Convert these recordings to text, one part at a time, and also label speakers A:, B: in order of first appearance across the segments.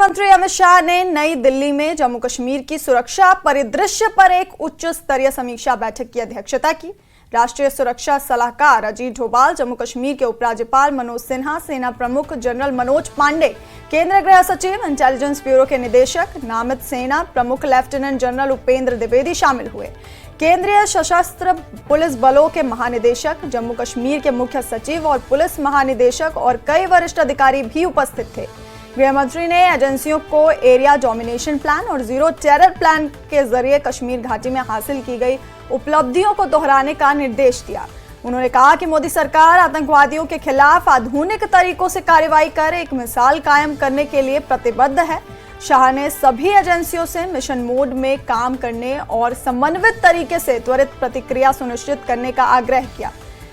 A: मंत्री अमित शाह ने नई दिल्ली में जम्मू कश्मीर की सुरक्षा परिदृश्य पर एक उच्च स्तरीय समीक्षा बैठक की अध्यक्षता की। राष्ट्रीय सुरक्षा सलाहकार अजीत डोभाल, जम्मू कश्मीर के उपराज्यपाल मनोज सिन्हा, सेना प्रमुख जनरल मनोज पांडे, केंद्रीय गृह सचिव, इंटेलिजेंस ब्यूरो के निदेशक नामित सेना प्रमुख लेफ्टिनेंट जनरल उपेंद्र द्विवेदी शामिल हुए। केंद्रीय सशस्त्र पुलिस बलों के महानिदेशक, जम्मू कश्मीर के मुख्य सचिव और पुलिस महानिदेशक और कई वरिष्ठ अधिकारी भी उपस्थित थे। गृह मंत्री ने एजेंसियों को एरिया डोमिनेशन प्लान और जीरो टेरर प्लान के जरिए कश्मीर घाटी में हासिल की गई उपलब्धियों को दोहराने का निर्देश दिया। उन्होंने कहा कि मोदी सरकार आतंकवादियों के खिलाफ आधुनिक तरीकों से कार्रवाई कर एक मिसाल कायम करने के लिए प्रतिबद्ध है। शाह ने सभी एजेंसियों से मिशन मोड में काम करने और समन्वित तरीके से त्वरित प्रतिक्रिया सुनिश्चित करने का आग्रह किया।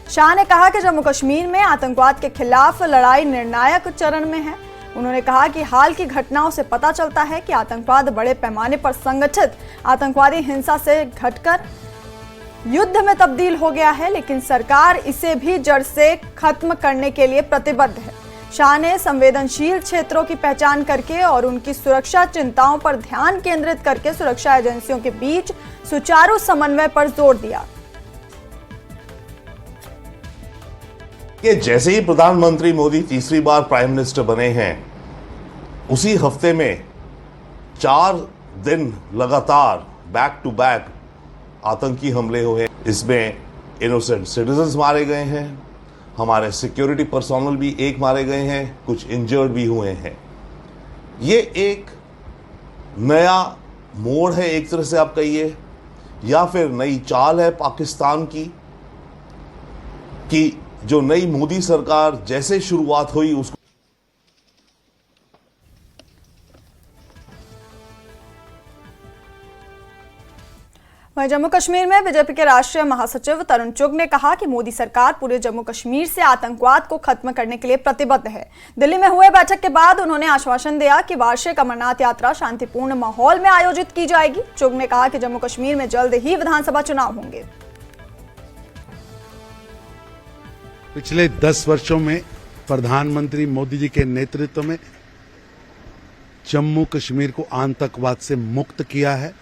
A: शाह ने कहा कि जम्मू कश्मीर में आतंकवाद के खिलाफ लड़ाई निर्णायक चरण में है। उन्होंने कहा कि हाल की घटनाओं से पता चलता है कि आतंकवाद बड़े पैमाने पर संगठित आतंकवादी हिंसा से घटकर युद्ध में तब्दील हो गया है, लेकिन सरकार इसे भी जड़ से खत्म करने के लिए प्रतिबद्ध है। शाह ने संवेदनशील क्षेत्रों की पहचान करके और उनकी सुरक्षा चिंताओं पर ध्यान केंद्रित करके सुरक्षा एजेंसियों के बीच सुचारू समन्वय पर जोर दिया।
B: कि जैसे ही प्रधानमंत्री मोदी तीसरी बार प्राइम मिनिस्टर बने हैं, उसी हफ्ते में 4 दिन लगातार बैक टू बैक आतंकी हमले हुए। इसमें इनोसेंट सिटीजन्स मारे गए हैं, हमारे सिक्योरिटी पर्सोनल भी एक मारे गए हैं, कुछ इंजर्ड भी हुए हैं। ये एक नया मोड़ है, एक तरह से आप कहिए, या फिर नई चाल है पाकिस्तान की कि जो नई मोदी सरकार जैसे शुरुआत हुई उसको
A: वहीं जम्मू कश्मीर में बीजेपी के राष्ट्रीय महासचिव तरुण चुग ने कहा कि मोदी सरकार पूरे जम्मू कश्मीर से आतंकवाद को खत्म करने के लिए प्रतिबद्ध है। दिल्ली में हुए बैठक के बाद उन्होंने आश्वासन दिया कि वार्षिक अमरनाथ यात्रा शांतिपूर्ण माहौल में आयोजित की जाएगी। चुग ने कहा कि जम्मू कश्मीर में जल्द ही विधानसभा चुनाव होंगे।
C: पिछले 10 वर्षों में प्रधानमंत्री मोदी जी के नेतृत्व में जम्मू कश्मीर को आतंकवाद से मुक्त किया है।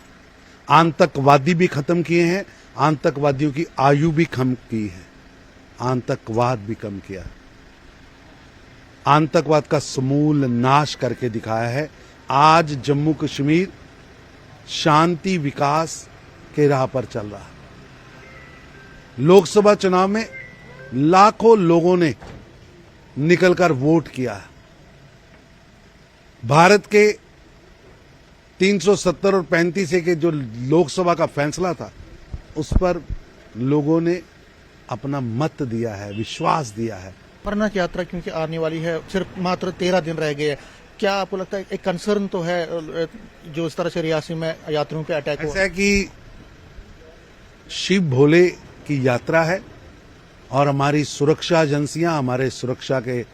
C: आतंकवादी भी खत्म किए हैं, आतंकवादियों की आयु भी कम की है, आतंकवाद भी कम किया है, आतंकवाद का समूल नाश करके दिखाया है। आज जम्मू कश्मीर शांति विकास के राह पर चल रहा है। लोकसभा चुनाव में लाखों लोगों ने निकलकर वोट किया है। भारत के 370 और 35 के जो लोकसभा का फैसला था, उस पर लोगों ने अपना मत दिया है, विश्वास दिया है।
D: अमरनाथ यात्रा क्योंकि आने वाली है, सिर्फ मात्र 13 दिन रह गए हैं, क्या आपको लगता है एक कंसर्न तो है जो इस तरह से रियासी में यात्रियों पे अटैक हुआ?
C: ऐसा है कि शिव भोले की यात्रा है और हमारी सुरक्षा एजेंसियां, हमारे सुरक्षा के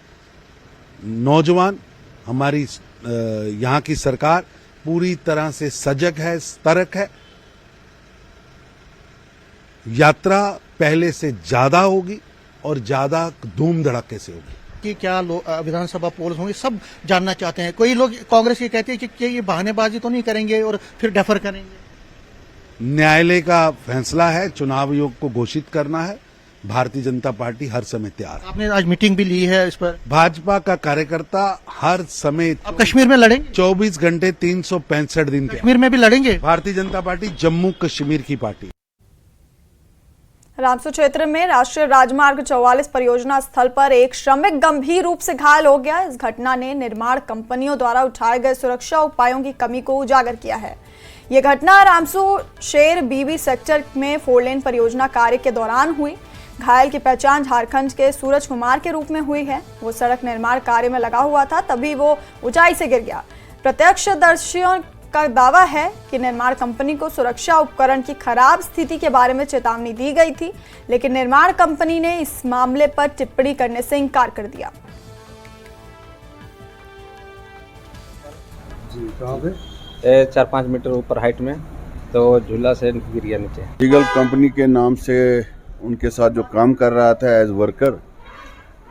C: नौजवान, हमारी यहाँ की सरकार पूरी तरह से सजग है, सतर्क है। यात्रा पहले से ज्यादा होगी और ज्यादा धूम धड़ाके से होगी।
D: कि क्या विधानसभा पोल्स होंगे, सब जानना चाहते हैं। कोई लोग कांग्रेस ये कहते हैं कि ये बहानेबाजी तो नहीं करेंगे और फिर डेफर करेंगे।
C: न्यायालय का फैसला है, चुनाव आयोग को घोषित करना है। भारतीय जनता पार्टी हर समय तैयार है।
D: आपने आज मीटिंग भी ली है इस पर?
C: भाजपा का कार्यकर्ता हर समय,
D: आप कश्मीर में लड़ेंगे?
C: 24 घंटे 365 दिन के
D: कश्मीर में भी लड़ेंगे?
C: भारतीय जनता पार्टी जम्मू कश्मीर की पार्टी।
A: रामसू क्षेत्र में राष्ट्रीय राजमार्ग 44 परियोजना स्थल पर एक श्रमिक गंभीर रूप से घायल हो गया। इस घटना ने निर्माण कंपनियों द्वारा उठाए गए सुरक्षा उपायों की कमी को उजागर किया है। यह घटना रामसू शेर बीबी सेक्टर में 4 लेन परियोजना कार्य के दौरान हुई। घायल की पहचान झारखंड के सूरज कुमार के रूप में हुई है। वो सड़क निर्माण कार्य में लगा हुआ था, तभी वो ऊंचाई से गिर गया। प्रत्यक्षदर्शियों का दावा है कि निर्माण कंपनी को सुरक्षा उपकरण की खराब स्थिति के बारे में चेतावनी दी गई थी, लेकिन निर्माण कंपनी ने इस मामले पर टिप्पणी करने से इनकार कर दिया।
E: जी, कहाँ पे?
F: 4-5 मीटर ऊपर हाइट में, तो झूला से गिर गया नीचे।
E: लीगल कंपनी के नाम से उनके साथ जो काम कर रहा था एज वर्कर,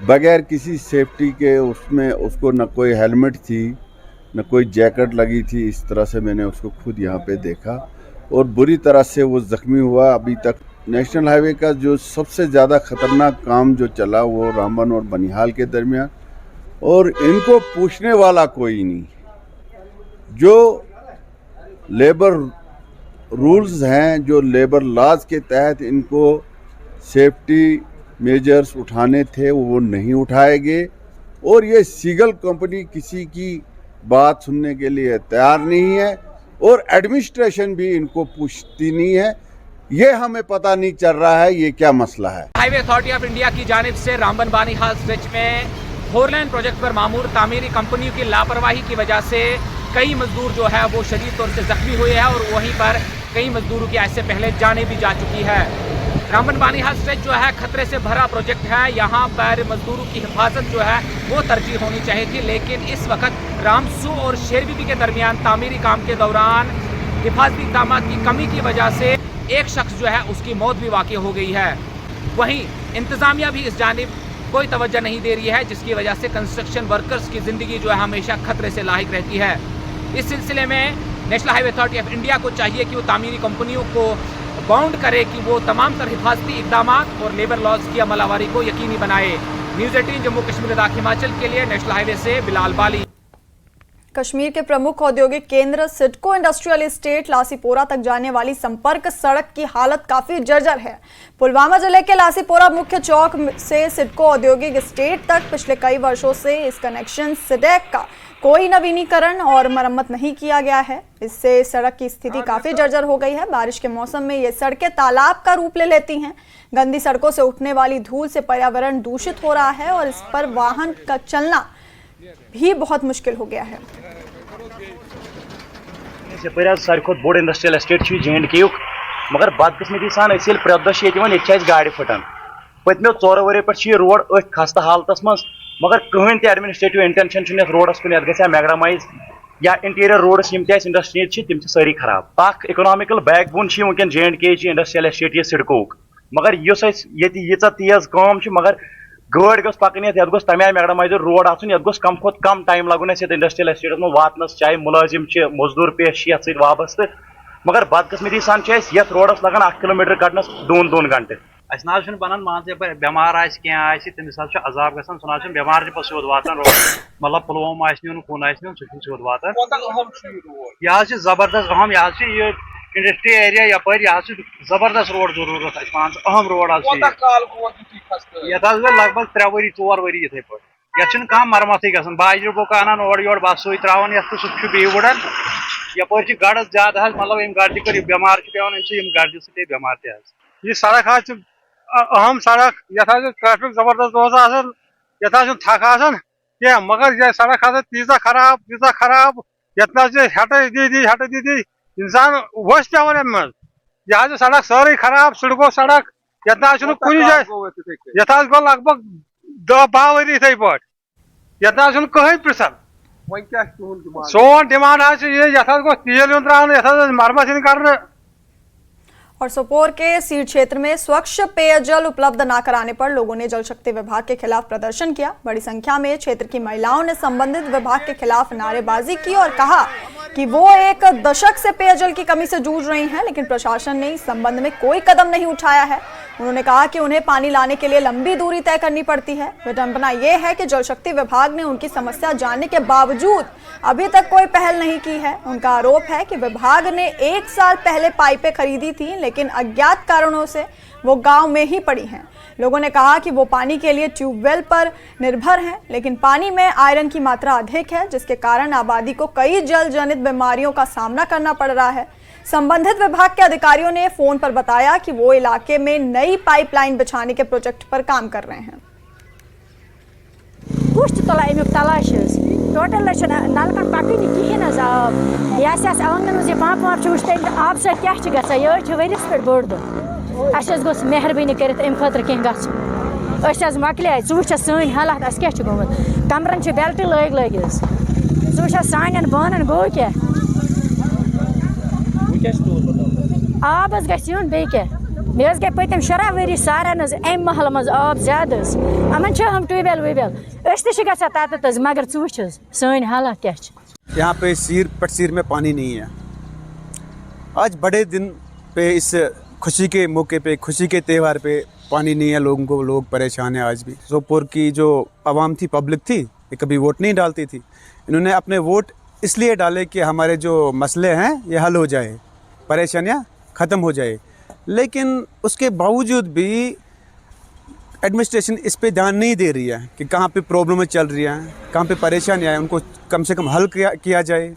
E: बगैर किसी सेफ्टी के, उसमें उसको न कोई हेलमेट थी न कोई जैकेट लगी थी। इस तरह से मैंने उसको खुद यहाँ पे देखा और बुरी तरह से वो ज़ख्मी हुआ। अभी तक नेशनल हाईवे का जो सबसे ज़्यादा ख़तरनाक काम जो चला वो रामबन और बनिहाल के दरमियान, और इनको पूछने वाला कोई नहीं। जो लेबर रूल्स हैं, जो लेबर लॉज के तहत इनको सेफ्टी मेजर्स उठाने थे वो नहीं उठाए गए, और ये सीगल कंपनी किसी की बात सुनने के लिए तैयार नहीं है और एडमिनिस्ट्रेशन भी इनको पूछती नहीं है। ये हमें पता नहीं चल रहा है ये क्या मसला है।
G: हाईवे अथॉरिटी ऑफ इंडिया की जानिब से रामबन बानीहाल स्ट्रेच में 4 लेन प्रोजेक्ट पर मामूर तामीरी कंपनियों की लापरवाही की वजह से कई मजदूर जो है वो शदीद तौर से जख्मी हुए हैं और वहीं पर कई मजदूरों की ऐसे पहले जाने भी जा चुकी है। रामबन बानीहाल स्ट्रेच जो है खतरे से भरा प्रोजेक्ट है। यहाँ पर मजदूरों की हिफाजत जो है वो तरजीह होनी चाहिए थी, लेकिन इस वक्त रामसू और शेरबीबी के दरमियान तामीरी काम के दौरान हिफाजती इक़दाम की कमी की वजह से एक शख्स जो है उसकी मौत भी वाक़ई हो गई है। वहीं इंतज़ामिया भी इस जानिब कोई तवज्जो नहीं दे रही है, जिसकी वजह से कंस्ट्रक्शन वर्कर्स की ज़िंदगी जो है हमेशा खतरे से लाहिक रहती है। इस सिलसिले में national highway authority of India को चाहिए कि वो तामीरी कंपनियों को बाउंड करे कि वो तमाम तर हिफाजती इक़दाम और लेबर लॉज की अमलावरी को यकीनी बनाए। न्यूज़ 18 जम्मू कश्मीर लद्दाख हिमाचल के लिए नेशनल हाईवे से बिलाल बाली।
A: कश्मीर के प्रमुख औद्योगिक केंद्र सिडको इंडस्ट्रियल एस्टेट लासीपोरा तक जाने वाली संपर्क सड़क की हालत काफी जर्जर है। पुलवामा जिले के लासीपोरा मुख्य चौक से सिडको औद्योगिक एस्टेट तक पिछले कई वर्षों से इस कनेक्शन सिडेक का कोई नवीनीकरण और मरम्मत नहीं किया गया है। इससे सड़क की स्थिति काफी जर्जर हो गई है। बारिश के मौसम में ये सड़कें तालाब का रूप ले लेती हैं। गंदी सड़कों से उठने वाली धूल से पर्यावरण दूषित हो रहा है और इस पर वाहन का चलना भी बहुत मुश्किल हो गया है।
H: सारे खुद बोड़ इंडस्ट्रियल एस्टेट J&K मगर बदकिस्मती सान प्रेत दह गाड़ फटान पत्मो 4 वरियो पे रोड अथ खस्ता हालत मज, मगर कहीं ते एडमिनिस्ट्रेटिव इंटेंशन रोडस कुन गया मैग्रामाइज या इंटीरियर रोडस इंडस्ट्रीज तम सारी खराब। इकोनॉमिकल बैकबोन वनकन J&K इंडस्ट्रियल एस्टेट ये सिडको, मगर यीचा तेज काम मगर गाड़ गो पकन ये गोस तमे मैग्रामाइजर रोड आन ये गोस कम खुद कम टाइम लगन इंडस्ट्रियल एस्टेट में वातनस, चाहे मुलाजिम मजदूर पेश ये वाबस्त, मगर बदकिस्मती सान ये रोडस लगान 1 किलोमीटर कड़नस 2 घंटे।
I: ना बनान मान बेमार तमिस अजाब ग सह बेमार सोद वातान रोड मतलब पुलवामा नुन कुन सह सोद वातान। यह जबरदस्त अहम यह इंडस्ट्री एरिया यपर यह जबरदस्त रोड जरूरत मान अहम रोड ये लगभग 3 वरी 4 वरी इथे पे ये मरम्मत ग बाजर बुक अनान ओर योर बस सू त्रावान सह बी उड़ान यपर गड़ ज्यादा मतलब गड़ कर बेमार पेवान गड़ सह बेमार तह सड़क अहम सड़क ये ट्रैफिक जबरदस्त ये थक क्या, मगर यह सड़क तीजा खराब ये हट दी इंसान वस पेवान अम यह सड़क सारी खराब सिडको सड़क ये कुछ जाए ये गो लगभग 10-12 वरी इथे पे ये कहीं पृछन सोन डिमांड ये गो तेल त्रान ये मरम्मत कर।
A: और सोपोर के सीट क्षेत्र में स्वच्छ पेयजल उपलब्ध न कराने पर लोगों ने जल शक्ति विभाग के खिलाफ प्रदर्शन किया। बड़ी संख्या में क्षेत्र की महिलाओं ने संबंधित विभाग के खिलाफ नारेबाजी की और कहा कि वो 1 दशक से पेयजल की कमी से जूझ रही हैं, लेकिन प्रशासन ने इस संबंध में कोई कदम नहीं उठाया है। उन्होंने कहा कि उन्हें पानी लाने के लिए लंबी दूरी तय करनी पड़ती है। विडंबना ये है कि जल शक्ति विभाग ने उनकी समस्या जानने के बावजूद अभी तक कोई पहल नहीं की है। उनका आरोप है कि विभाग ने 1 साल पहले पाइपें खरीदी थी, लेकिन अज्ञात कारणों से वो गांव में ही पड़ी हैं। लोगों ने कहा कि वो पानी के लिए ट्यूबवेल पर निर्भर हैं, लेकिन पानी में आयरन की मात्रा अधिक है, जिसके कारण आबादी को कई जल जनित बीमारियों का सामना करना पड़ रहा है। संबंधित विभाग के अधिकारियों ने फोन पर बताया कि वो इलाके में नई पाइपलाइन बिछाने के प्रोजेक्ट पर काम कर रहे हैं।
J: तलाश टोटल नलकन पकन कहें आब यस आंगन ये पाँप वाप वुचन आब सर क्या गया वरिस पे बोड़ दह गोस मेहरबानी कर अम खतर कह गस मकल वुच सन हालात अस क्या गोमुत कमरन बेल्ट लग वुच सान बानन गो क्या आब गुन बे क्या मे गई पतम 15 वरी सारन अम महल मज आब ज्यादा अमन हम ट्यूबवेल वूबवेल तथा मगर वुच सन हालात क्या
K: यहाँ पे सीर पटसीर में पानी नहीं है। आज बड़े दिन पे इस खुशी के मौके पे, खुशी के त्यौहार पे पानी नहीं है, लोग परेशान हैं। आज भी सोपोर की जो आवाम थी, पब्लिक थी, ये कभी वोट नहीं डालती थी। इन्होंने अपने वोट इसलिए डाले कि हमारे जो मसले हैं ये हल हो जाए, परेशानियाँ ख़त्म हो जाए। लेकिन उसके बावजूद भी एडमिनिस्ट्रेशन इस पे ध्यान नहीं दे रही है कि कहाँ पे प्रॉब्लमें चल रही हैं, कहाँ पे परेशानियाँ हैं, उनको कम से कम हल किया जाए।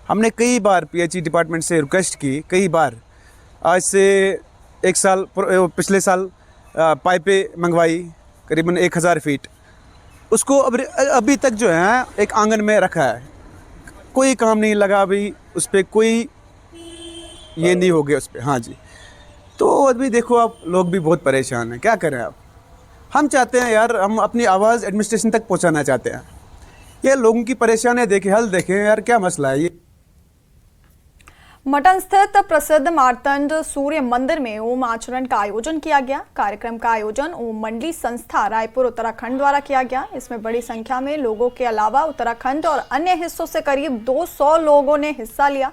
K: हमने कई बार पीएचई डिपार्टमेंट से रिक्वेस्ट की, कई बार। आज से एक साल पिछले साल पाइपें मंगवाई करीबन 1000 फीट, उसको अभी तक जो है एक आंगन में रखा है, कोई काम नहीं लगा अभी उस पर, कोई ये नहीं हो गया उस पर। हाँ जी, तो अभी देखो आप, लोग भी बहुत परेशान हैं, क्या करें आप। हम चाहते हैं यार, हम अपनी आवाज़ एडमिनिस्ट्रेशन तक पहुंचाना चाहते हैं। ये लोगों की परेशानियां देखें, हल देखें यार, क्या मसला है ये।
A: मटन स्थित प्रसिद्ध मार्तंड सूर्य मंदिर में ओम आचरण का आयोजन किया गया। कार्यक्रम का आयोजन ओम मंडली संस्था रायपुर उत्तराखंड द्वारा किया गया। इसमें बड़ी संख्या में लोगों के अलावा उत्तराखंड और अन्य हिस्सों से करीब 200 लोगों ने हिस्सा लिया।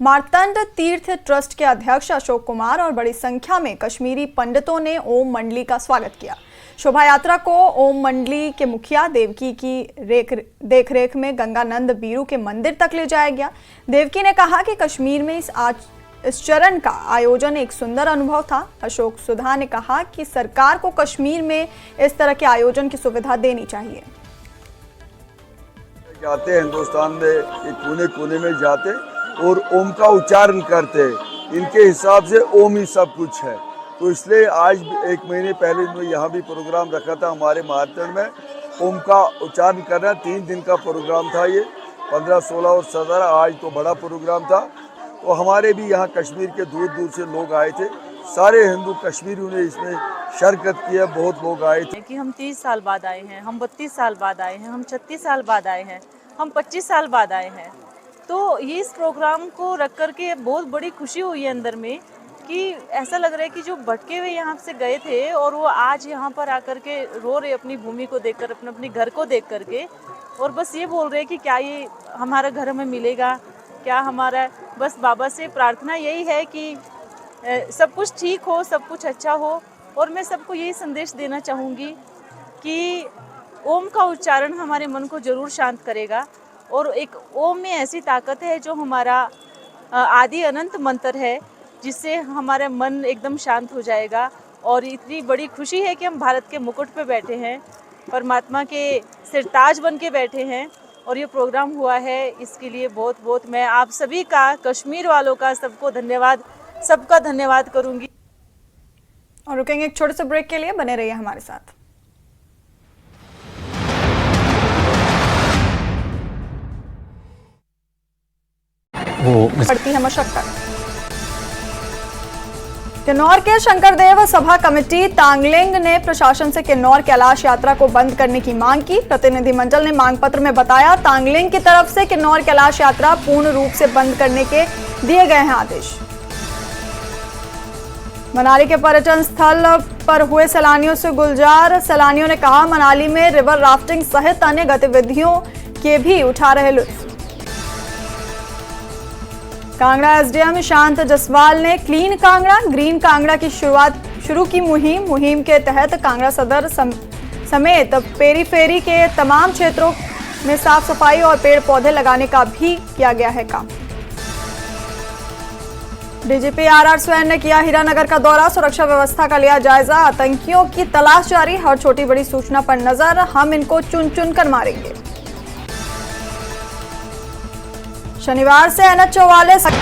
A: मार्तंड तीर्थ ट्रस्ट के अध्यक्ष अशोक कुमार और बड़ी संख्या में कश्मीरी पंडितों ने ओम मंडली का स्वागत किया। शोभा यात्रा को ओम मंडली के मुखिया देवकी की देखरेख में गंगानंद बीरू के मंदिर तक ले जाया गया। देवकी ने कहा कि कश्मीर में इस चरण का आयोजन एक सुंदर अनुभव था। अशोक सुधा ने कहा कि सरकार को कश्मीर में इस तरह के आयोजन की सुविधा देनी चाहिए।
L: जाते हिंदुस्तान में कोने कोने में जाते और ओम का उच्चारण करते, इनके हिसाब से ओम ही सब कुछ है। तो इसलिए आज 1 महीने पहले इन्होंने यहाँ भी प्रोग्राम रखा था हमारे मार्तंड में, ओम का उच्चारण करना। 3 दिन का प्रोग्राम था ये, 15, 16 और 17। आज तो बड़ा प्रोग्राम था। तो हमारे भी यहाँ कश्मीर के दूर दूर से लोग आए थे, सारे हिंदू कश्मीरियों ने इसमें शिरकत की है। बहुत लोग आए थे
M: कि हम 30 साल बाद आए हैं, हम 32 साल बाद आए हैं, हम 36 साल बाद आए हैं, हम 25 साल बाद आए हैं। तो ये इस प्रोग्राम को रख करके बहुत बड़ी खुशी हुई है अंदर में, कि ऐसा लग रहा है कि जो भटके हुए यहाँ से गए थे और वो आज यहाँ पर आकर के रो रहे अपनी भूमि को देखकर, अपने घर को देख करके, और बस ये बोल रहे हैं कि क्या ये हमारा घर हमें मिलेगा, क्या हमारा। बस बाबा से प्रार्थना यही है कि सब कुछ ठीक हो, सब कुछ अच्छा हो। और मैं सबको यही संदेश देना चाहूँगी कि ओम का उच्चारण हमारे मन को ज़रूर शांत करेगा। और एक ओम में ऐसी ताकत है जो हमारा आदि अनंत मंत्र है, जिससे हमारा मन एकदम शांत हो जाएगा। और इतनी बड़ी खुशी है कि हम भारत के मुकुट पे बैठे हैं, परमात्मा के सिरताज बन के बैठे हैं, और ये प्रोग्राम हुआ है। इसके लिए बहुत बहुत मैं आप सभी का, कश्मीर वालों का, सबका धन्यवाद करूँगी।
A: और रुकेंगे एक छोटे से ब्रेक के लिए, बने रहिए हमारे साथ। पड़ती है मशक्कत। किन्नौर के शंकरदेव सभा कमेटी तांगलिंग ने प्रशासन से किन्नौर कैलाश यात्रा को बंद करने की मांग की। प्रतिनिधिमंडल ने मांग पत्र में बताया, तांगलिंग की तरफ से किन्नौर कैलाश यात्रा पूर्ण रूप से बंद करने के दिए गए हैं आदेश। मनाली के पर्यटन स्थल पर हुए सैलानियों से गुलजार। सैलानियों ने कहा, मनाली में रिवर राफ्टिंग सहित अन्य गतिविधियों के भी उठा रहे लुत्फ। कांगड़ा एसडीएम शांत जसवाल ने क्लीन कांगड़ा, ग्रीन कांगड़ा की शुरू की मुहिम के तहत कांगड़ा सदर समेत पेरीफेरी के तमाम क्षेत्रों में साफ सफाई और पेड़ पौधे लगाने का भी किया गया है काम। डीजीपी आरआर स्वैन ने किया हीरानगर का दौरा, सुरक्षा व्यवस्था का लिया जायजा। आतंकियों की तलाश जारी, हर छोटी बड़ी सूचना पर नजर, हम इनको चुन चुन कर मारेंगे। शनिवार से NH44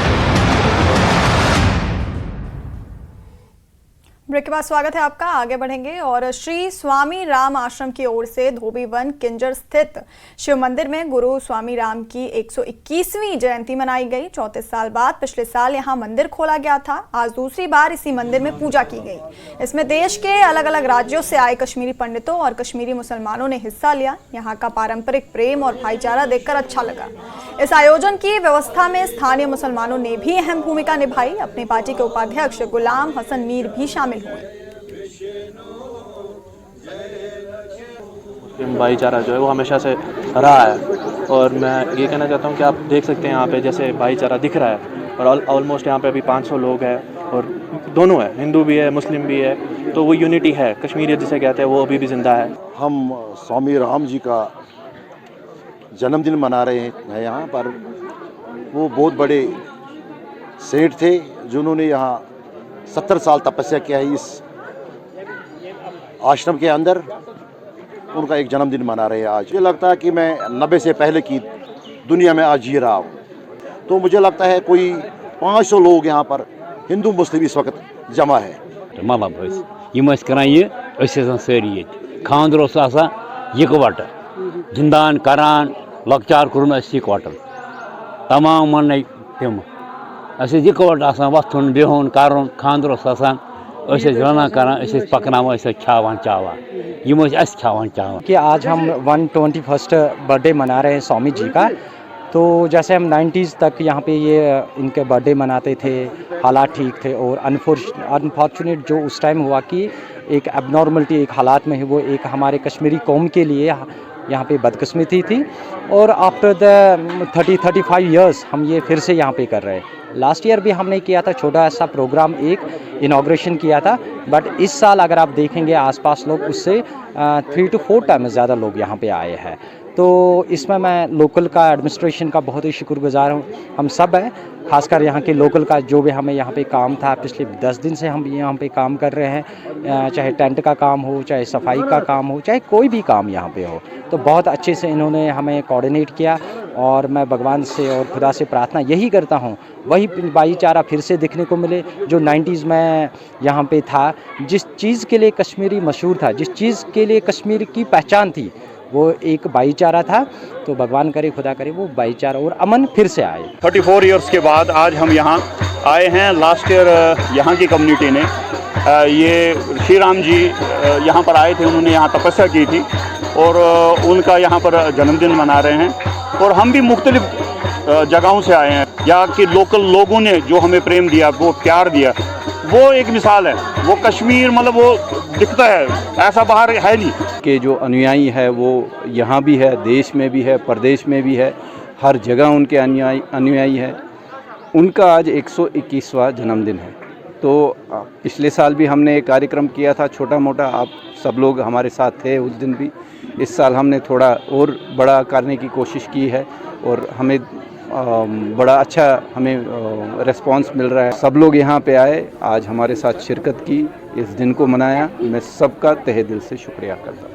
A: ब्रेक के बाद स्वागत है आपका। आगे बढ़ेंगे और श्री स्वामी राम आश्रम की ओर से धोबीवन किंजर स्थित शिव मंदिर में गुरु स्वामी राम की 121वीं जयंती मनाई गई। 34 साल बाद पिछले साल यहां मंदिर खोला गया था। आज दूसरी बार इसी मंदिर में पूजा की गई। इसमें देश के अलग अलग राज्यों से आए कश्मीरी पंडितों और कश्मीरी मुसलमानों ने हिस्सा लिया। यहाँ का पारंपरिक प्रेम और भाईचारा देखकर अच्छा लगा। इस आयोजन की व्यवस्था में स्थानीय मुसलमानों ने भी अहम भूमिका निभाई। अपनी पार्टी के उपाध्यक्ष गुलाम हसन मीर भी शामिल हुए।
N: भाईचारा जो है वो हमेशा से रहा है और मैं ये कहना चाहता हूँ कि आप देख सकते हैं यहाँ पे जैसे भाईचारा दिख रहा है और ऑलमोस्ट यहाँ पे अभी 500 लोग हैं और दोनों है, हिंदू भी है मुस्लिम भी है, तो वो यूनिटी है, कश्मीरियत जिसे कहते हैं वो अभी भी जिंदा है।
O: हम स्वामी राम जी का जन्मदिन मना रहे हैं यहाँ पर। वो बहुत बड़े सेठ थे जिन्होंने यहाँ 70 साल तपस्या किया है इस आश्रम के अंदर। उनका एक जन्मदिन मना रहे हैं आज। मुझे लगता है कि मैं 90 से पहले की दुनिया में आज जी रहा हूँ, तो मुझे लगता है कोई 500 लोग यहाँ पर हिंदू मुस्लिम इस वक्त जमा है।
P: सारी खानदर इकवट गिंदान करान लकचार कोर इकवट तमाम मन तम इकवट वथुन बिहुन कर खानदर रना कर पकन खावान चावान खावान चावान
Q: कि आज हम 121st बर्थडे मना रहे हैं स्वामी जी का। तो जैसे हम 90s तक यहाँ पे ये इनके बर्थडे मनाते थे, हालात ठीक थे और अनफॉर्चुनेट जो उस टाइम हुआ कि एक एबनॉर्मलिटी एक हालात में है, वो एक हमारे कश्मीरी कौम के लिए यहाँ पे बदकिस्मती थी। और आफ्टर द 35 ईयर्स हम ये फिर से यहाँ पे कर रहे हैं। लास्ट ईयर भी हमने किया था छोटा सा प्रोग्राम, एक इनाग्रेशन किया था, बट इस साल अगर आप देखेंगे आसपास लोग उससे 3 to 4 टाइम ज़्यादा लोग यहाँ पे आए हैं। तो इसमें मैं लोकल का एडमिनिस्ट्रेशन का बहुत ही शुक्रगुजार हूँ। हम सब हैं, खासकर यहाँ के लोकल का जो भी हमें यहाँ पे काम था पिछले 10 दिन से हम यहाँ पे काम कर रहे हैं, चाहे टेंट का काम हो, चाहे सफाई का काम हो, चाहे कोई भी काम यहाँ पे हो, तो बहुत अच्छे से इन्होंने हमें कोऑर्डिनेट किया। और मैं भगवान से और खुदा से प्रार्थना यही करता हूँ वही भाईचारा फिर से देखने को मिले जो 90s में यहाँ पे था। जिस चीज़ के लिए कश्मीरी मशहूर था, जिस चीज़ के लिए कश्मीर की पहचान थी, वो एक भाईचारा था। तो भगवान करे खुदा करे वो भाईचारा और अमन फिर से आए।
R: 34 ईयर्स के बाद आज हम यहाँ आए हैं। लास्ट ईयर यहाँ की कम्युनिटी ने ये श्री राम जी यहाँ पर आए थे, उन्होंने यहाँ तपस्या की थी और उनका यहाँ पर जन्मदिन मना रहे हैं। और हम भी मुख्तलिफ जगहों से आए हैं। यहाँ के लोकल लोगों ने जो हमें प्रेम दिया, वो प्यार दिया, वो एक मिसाल है। वो कश्मीर मतलब वो दिखता है, ऐसा बाहर है नहीं।
F: के जो अनुयायी है वो यहाँ भी है, देश में भी है, प्रदेश में भी है, हर जगह उनके अनुयायी है। उनका आज 121वां जन्मदिन है। तो पिछले साल भी हमने एक कार्यक्रम किया था छोटा मोटा, आप सब लोग हमारे साथ थे उस दिन भी। इस साल हमने थोड़ा और बड़ा करने की कोशिश की है और हमें बड़ा अच्छा हमें रिस्पांस मिल रहा है। सब लोग यहाँ पे आए, आज हमारे साथ शिरकत की, इस दिन को मनाया। मैं सबका तहे दिल से शुक्रिया करता हूँ।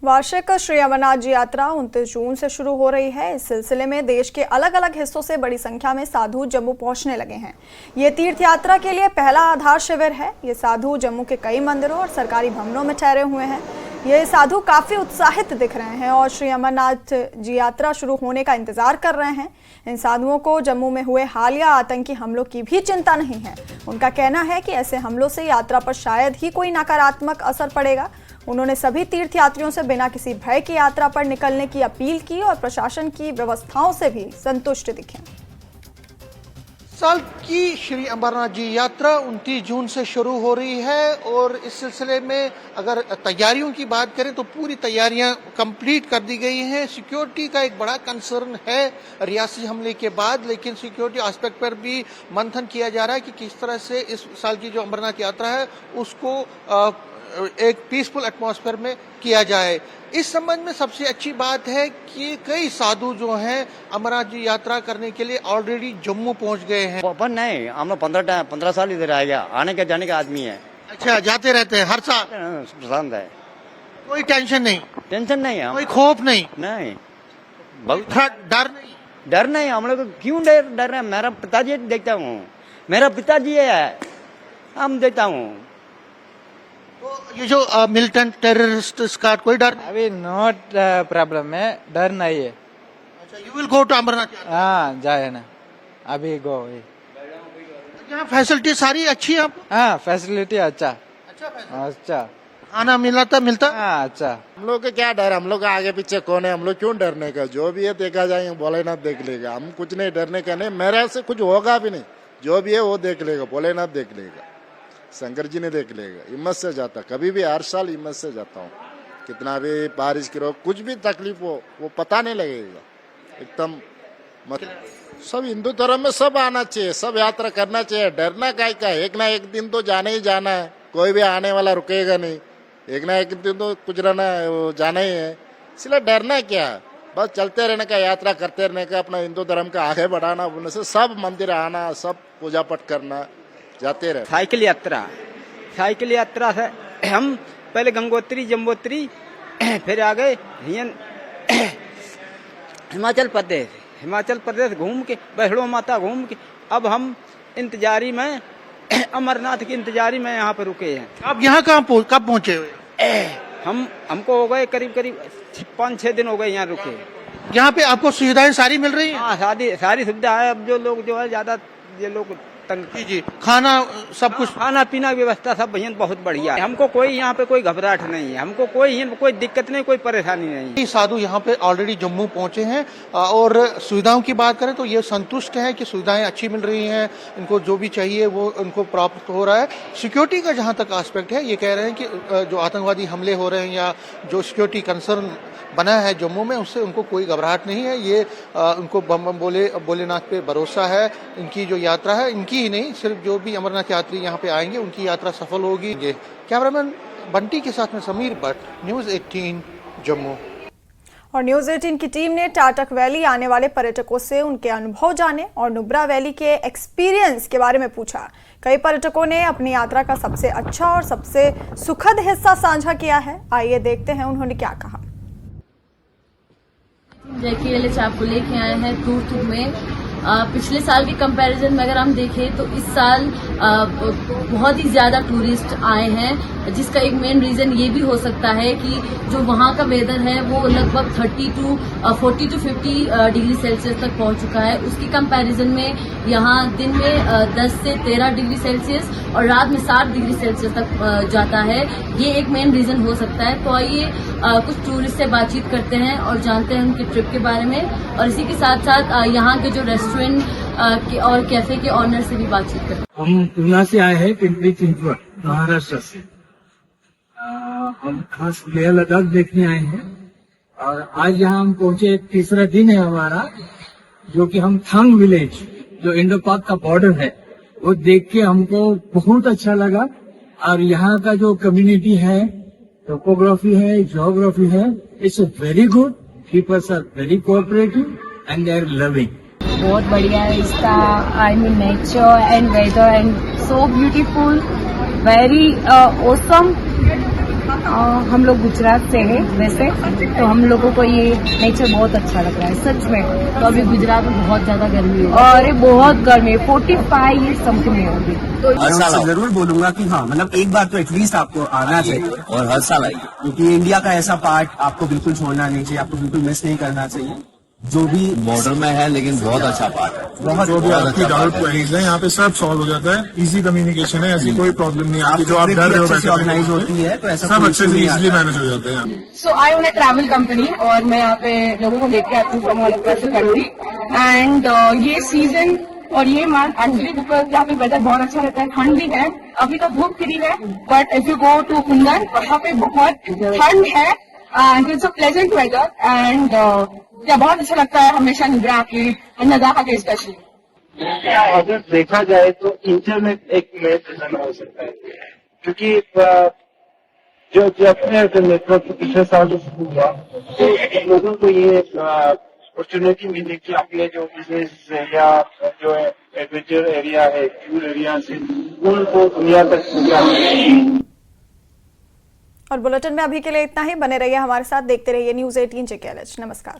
A: वार्षिक श्री अमरनाथ जी यात्रा 29 जून से शुरू हो रही है। इस सिलसिले में देश के अलग अलग हिस्सों से बड़ी संख्या में साधु जम्मू पहुंचने लगे हैं। ये तीर्थ यात्रा के लिए पहला आधार शिविर है। ये साधु जम्मू के कई मंदिरों और सरकारी भवनों में ठहरे हुए हैं। ये साधु काफी उत्साहित दिख रहे हैं और श्री अमरनाथ जी यात्रा शुरू होने का इंतजार कर रहे हैं। इन साधुओं को जम्मू में हुए हालिया आतंकी हमलों की भी चिंता नहीं है। उनका कहना है कि ऐसे हमलों से यात्रा पर शायद ही कोई नकारात्मक असर पड़ेगा। उन्होंने सभी तीर्थयात्रियों से बिना किसी भय की यात्रा पर निकलने की अपील की और प्रशासन की व्यवस्थाओं से भी संतुष्ट दिखे।
D: साल की श्री अमरनाथ जी यात्रा 29 जून से शुरू हो रही है और इस सिलसिले में अगर तैयारियों की बात करें तो पूरी तैयारियां कंप्लीट कर दी गई हैं। सिक्योरिटी का एक बड़ा कंसर्न है रियासी हमले के बाद, लेकिन सिक्योरिटी एस्पेक्ट पर भी मंथन किया जा रहा है कि किस तरह से इस साल की जो अमरनाथ यात्रा है उसको एक पीसफुल एटमॉस्फेयर में किया जाए। इस संबंध में सबसे अच्छी बात है कि कई साधु जो हैं अमरनाथ जी यात्रा करने के लिए ऑलरेडी जम्मू पहुंच गए हैं।
S: अपन नहीं, हम लोग 15 साल इधर आ गया, आने के जाने का आदमी है।
D: अच्छा, जाते रहते हैं हर साल?
S: पसंद है,
D: कोई टेंशन नहीं?
S: टेंशन नहीं है,
D: कोई खौफ नहीं?
S: नहीं, बहुत
D: डर नहीं?
S: डर नहीं, हम लोग क्यों डर रहे हैं? मेरा पिताजी देखता हूँ, मेरा पिताजी है, हम देखता हूँ।
D: तो ये जो मिलिटेंट टेररिस्ट का कोई डर?
T: अभी नॉट प्रॉब्लम है, डर नहीं है।
D: अच्छा, you will go to Amarnath?
T: हाँ, जाए ना, अभी गो।
D: यहाँ फैसिलिटी सारी अच्छी है?
T: हाँ, फैसिलिटी अच्छा।
D: अच्छा, खाना मिलता?
T: हाँ, अच्छा।
U: हम लोग का क्या डर, हम लोग आगे पीछे कौन है, हम लोग क्यों डरने का? जो भी है देखा जाएंगे, भोलेनाथ देख लेगा, हम कुछ नहीं डरने का। नहीं, मेरे से कुछ होगा भी नहीं, जो भी है वो देख लेगा, भोलेनाथ देख लेगा, शंकर जी ने देख लेगा। हिम्मत से जाता, कभी भी हर साल हिम्मत से जाता हूँ, कितना भी बारिश की रो कुछ भी तकलीफ हो वो पता नहीं लगेगा एकदम। सब हिंदू धर्म में सब आना चाहिए, सब यात्रा करना चाहिए, डरना काय का, एक ना एक दिन तो जाना ही जाना है, कोई भी आने वाला रुकेगा नहीं, एक ना एक दिन तो कुछ रहना जाना ही है, इसलिए डरना क्या, बस चलते रहने का, यात्रा करते रहने का, अपना हिंदू धर्म का आगे बढ़ाना, उनमें से सब मंदिर आना, सब पूजा पाठ करना, जाते रहे।
S: साइकिल यात्रा से हम पहले गंगोत्री जम्बोत्री फिर आ गए हिमाचल प्रदेश घूम के वैष्णो माता घूम के अब हम इंतजारी में अमरनाथ की इंतजारी में यहाँ पर रुके हैं।
D: आप यहाँ कब पहुँचे हुए?
S: हमको हो गए करीब 5-6 दिन हो गए यहाँ रुके।
D: यहाँ पे आपको सुविधाएं सारी मिल रही हैं?
S: हाँ, सारी सुविधा है। अब जो लोग जो है ज्यादा ये लोग तंग
D: जी खाना सब कुछ,
S: खाना पीना की व्यवस्था सब भैया बहुत बढ़िया है। हमको कोई यहाँ पे कोई घबराहट नहीं है, हमको कोई दिक्कत नहीं, कोई परेशानी नहीं।
D: साधु यहाँ पे ऑलरेडी जम्मू पहुंचे हैं और सुविधाओं की बात करें तो ये संतुष्ट हैं कि सुविधाएं अच्छी मिल रही हैं, इनको जो भी चाहिए वो उनको प्राप्त हो रहा है। सिक्योरिटी का जहाँ तक एस्पेक्ट है, ये कह रहे हैं कि जो आतंकवादी हमले हो रहे हैं या जो सिक्योरिटी कंसर्न बना है जम्मू में, उससे उनको कोई घबराहट नहीं है। ये उनको बम बम भोलेनाथ पे भरोसा है। इनकी जो यात्रा है, इनकी ही नहीं, सिर्फ जो भी अमरनाथ यात्री यहाँ पे आएंगे उनकी यात्रा सफल होगी। कैमरामैन बंटी के साथ में समीर भट्ट, न्यूज़ 18 जम्मू।
A: और न्यूज़ 18 की टीम ने टाटक वैली आने वाले पर्यटकों से उनके अनुभव जाने और नुब्रा वैली के एक्सपीरियंस के बारे में पूछा। कई पर्यटकों ने अपनी यात्रा का सबसे अच्छा और सबसे सुखद हिस्सा साझा किया है। आइए देखते हैं उन्होंने क्या कहा।
B: जैकी आपको लेके आए हैं टूर में। पिछले साल के कंपैरिजन में अगर हम देखें तो इस साल बहुत ही ज्यादा टूरिस्ट आए हैं, जिसका एक मेन रीजन ये भी हो सकता है कि जो वहाँ का वेदर है वो लगभग 40 to 50 डिग्री सेल्सियस तक पहुँच चुका है। उसकी कंपैरिजन में यहाँ दिन में 10 से 13 डिग्री सेल्सियस और रात में 7 डिग्री सेल्सियस तक जाता है। ये एक मेन रीजन हो सकता है। तो आइए कुछ टूरिस्ट से बातचीत करते हैं और जानते हैं उनकी ट्रिप के बारे में, और इसी के साथ साथ यहाँ के जो रेस्टोरेंट के और कैफे के ऑनर से भी बातचीत करते हैं।
V: हम पूना से आए हैं, पिंपरी चिंचवड महाराष्ट्र से। हम खास लेह लद्दाख देखने आए हैं और आज यहाँ हम पहुंचे। तीसरा दिन है हमारा, जो कि हम थंग विलेज जो इंडो पाक का बॉर्डर है वो देख के हमको बहुत अच्छा लगा। और यहाँ का जो कम्युनिटी है, टोपोग्राफी है, जियोग्राफी है, it's very good. Peoples are very cooperative and they are loving.
W: बहुत बढ़िया है इसका, I mean nature and weather and so beautiful, very awesome. हम लोग गुजरात से हैं वैसे, तो हम लोगों को ये नेचर बहुत अच्छा लग रहा है सच में।
B: तो अभी गुजरात में बहुत ज्यादा गर्मी है
W: और बहुत गर्मी है, 45 समथिंग है अभी।
V: तो मैं जरूर बोलूंगा कि हाँ, मतलब एक बार तो एटलीस्ट आपको आना चाहिए और हर साल आइए, क्योंकि इंडिया का ऐसा पार्ट आपको बिल्कुल छोड़ना नहीं चाहिए, आपको बिल्कुल मिस नहीं करना चाहिए। जो भी बॉर्डर में है, लेकिन बहुत अच्छा पार्ट है। बहुत
X: जो भी आपकी डाउट क्वेरीज है यहाँ पे सब सॉल्व हो जाता है, इजी कम्युनिकेशन है, ऐसी कोई प्रॉब्लम नहीं आती। जो आप डर रहे हो
V: ऑर्गेनाइज होती है तो ऐसा
X: सब अच्छे से इजीली मैनेज हो जाते हैं।
W: सो आई ओन अ ट्रैवल कंपनी और मैं यहाँ पे लोगों को लेके आती हूँ from all across the country. And ये सीजन और ये मंथ एक्चुअली बिकॉज यहाँ पे वेदर बहुत अच्छा रहता है, ठंड भी है, अभी तो धूप खिली है, but if you go to Kundan वहाँ पे बहुत ठंड है and it's a pleasant weather and क्या बहुत अच्छा लगता है हमेशा नुब्रा की नज़ारा के स्पेशली।
V: अगर देखा जाए तो इंटरनेट एक मेन रीजन हो सकता है, क्योंकि जो अपने नेटवर्क पिछले साल शुरू हुआ तो लोगों को ये अपॉर्चुनिटी मिली कि अपने जो बिजनेस या जो एडवेंचर एरिया है, टूर एरिया से उनको दुनिया तक पहुंचाना।
A: और बुलेटिन में अभी के लिए इतना ही। बने रहिए हमारे साथ, देखते रहिए न्यूज़ 18 JKLH। नमस्कार।